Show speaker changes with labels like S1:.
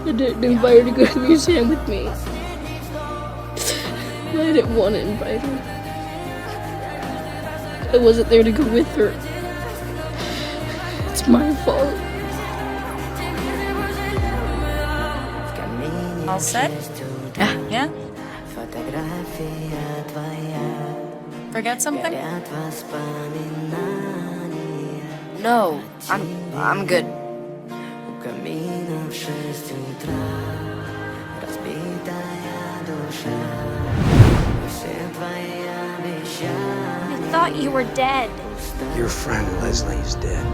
S1: I didn't invite her to go to the museum with me. I didn't want to invite her. I wasn't there to go with her. It's my fault.
S2: All set? Yeah? Forget something?
S3: No, I'm good.
S4: I thought you were dead.
S5: Your friend Leslie's dead.